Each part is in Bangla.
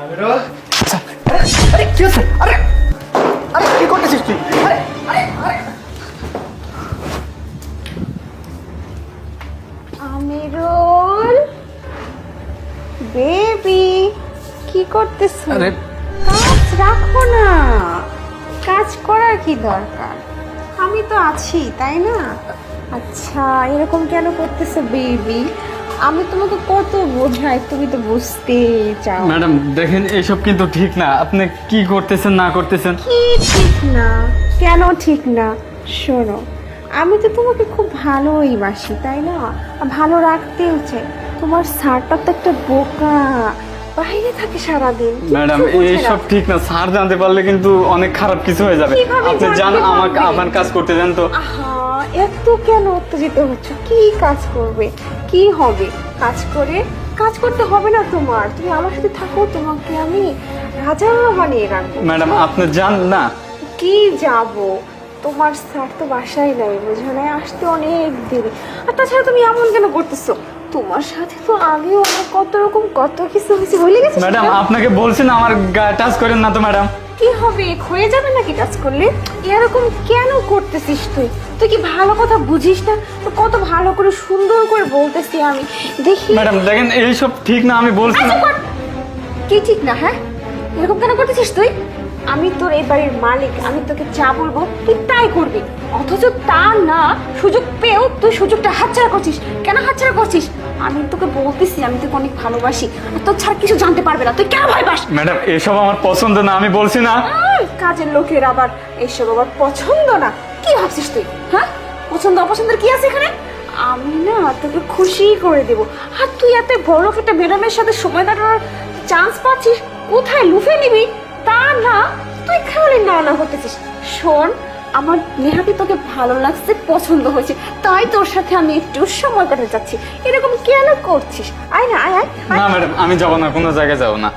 আমিরুল, আরে আরে কি হচ্ছে? আরে আরে কি করতেছিস তুই? আরে আরে আরে আমিরুল বেবি, কি করতেছো? আরে কাজ রাখো না, কাজ করার কি দরকার? আমি তো আছি, তাই না? আচ্ছা, এরকম কেন করতেছো বেবি? আমি তোমাকে কত বোঝাই, তুমি তো বুঝতে চাও। ম্যাডাম দেখেন এসব কিন্তু ঠিক না, আপনি কি করতেছেন না করতেছেন। কি ঠিক না? কেন ঠিক না? শোনো, আমি তো তোমাকে খুব ভালোই বাসি, তাই না? আর ভালো রাখতেও চাই। তোমার স্যারটা তো একটা বোকা, বাইরে থাকে সারাদিন, কিচ্ছু ম্যাডাম বোঝে না। এইসব ঠিক না, স্যার জানতে পারলে কিন্তু অনেক খারাপ কিছু হয়ে যাবে। কিভাবে আপনি জানতে জান আমাকে পারবে? আপনার কাজ করতে দেন তো। আহা, এত কেন উত্তেজিত হচ্ছ? কি কাজ করবে? কি হবে কাজ করে? কাজ করতে হবে না তোমার, তুমি আমার সাথে থাকো, তোমাকে আমি রাজা বানিয়ে রাখবো। ম্যাডাম আপনি জান না। কি যাব? তোমার স্যার তো বাসায় নাই, বুঝো না? আসতে অনেক দেরি। আর তাছাড়া তুমি এমন কেন করতেছো? তোমার সাথে তো আগেও আমার কত রকম কত কিছু হয়েছে, ভুলে গেছো? ম্যাডাম আপনাকে বলছি না আমার টাচ করেন না তো ম্যাডাম। কি হবে, ক্ষয়ে যাবে নাকি কাজ করলে? এরকম কেন করতেছিস তুই? তুই কি ভালো কথা বুঝিস না? তো কত ভালো করে সুন্দর করে বলতেছি আমি, দেখি। ম্যাডাম দেখেন এইসব ঠিক না, আমি বলছি না। আচ্ছা, কর। কি ঠিক না? হ্যাঁ, এরকম কেন করতেছিস তুই? আমি তোর এই বাড়ির মালিক, আমি তোকে যা বলবো তুই তাই করবি। অথচ তা না, সুযোগ পেয়েও তুই সুযোগটা হাতছাড়া করছিস। কেন হাতছাড়া করছিস? আমি তোকে বলতেছি আমি তোকে অনেক ভালোবাসি, আর তোর ছাড়া কিছু জানতে পারবে না। তুই কেন ভয় পাস? ম্যাডাম এসব আমার পছন্দ না, আমি বলছি না। কাজের লোকের আবার এসব আবার পছন্দ না? কি ভাবছিস তুই? হ্যাঁ, পছন্দ অপছন্দের কি আছে এখানে? আমি না তোকে খুশি করে দেব। আর তুই এত বড় একটা ম্যাডামের সাথে সময় কাটানোর চান্স পাচ্ছিস, কোথায় লুফে নিবি? তা না, তুই খালি না না করতেছিস। শোন, আমার নেহাতি তোকে ভালো লাগছে, পছন্দ হয়েছে, তাই তোর সাথে আমি একটু সময় কাটাতে যাচ্ছি। এরকম কেন করছিস? আয় না, আয় আয় আয়। না ম্যাডাম আমি যাবো না, কোনো জায়গায় যাবো না।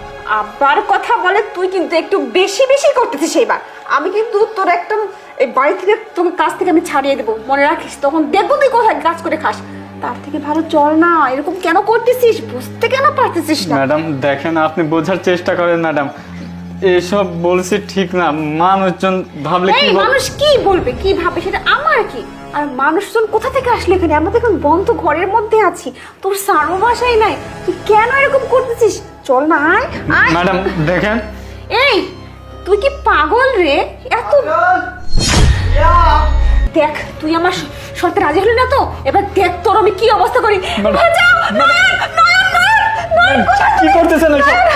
আবার কথা বলে, তুই কিন্তু একটু বেশি বেশি করতেছিস এবার। আমি কিন্তু তোর একটা এই বাড়ি থেকে তোকে কাজ থেকে আমি ছাড়িয়ে দেবো, মনে রাখিস। তখন দেখবো তুই কোথায় কাজ করে খাস। তার থেকে ভালো চল না, এরকম কেন করতেছিস? বুঝতে কেন পারতেছিস না? ম্যাডাম দেখেন আপনি বোঝার চেষ্টা করেন ম্যাডাম, এসব বলছি ঠিক না। মানুষজন ভাবলে এই কি মানুষ কি বলবে, কি ভাবে, সেটা আমার কি? আর মানুষজন কোথা থেকে আসলে এখানে? আমরা তো এখন বন্ধ ঘরের মধ্যে আছি, তোর সারো বাসায় নাই। তুই কেন এরকম করতেছিস? চল না, আয় আয়। ম্যাডাম দেখেন। এই, তুই কি পাগল রে? এত দেখ, তুই আমার শর্তে রাজি হলি না তো? এবার দেখ তোর আমি কি অবস্থা করি। ম্যাডাম, বাঁচাও! নয়ন, নয়ন, নয়ন, নয়ন, কোথায় কি তুমি? করতেছেন এসব? নয়ন,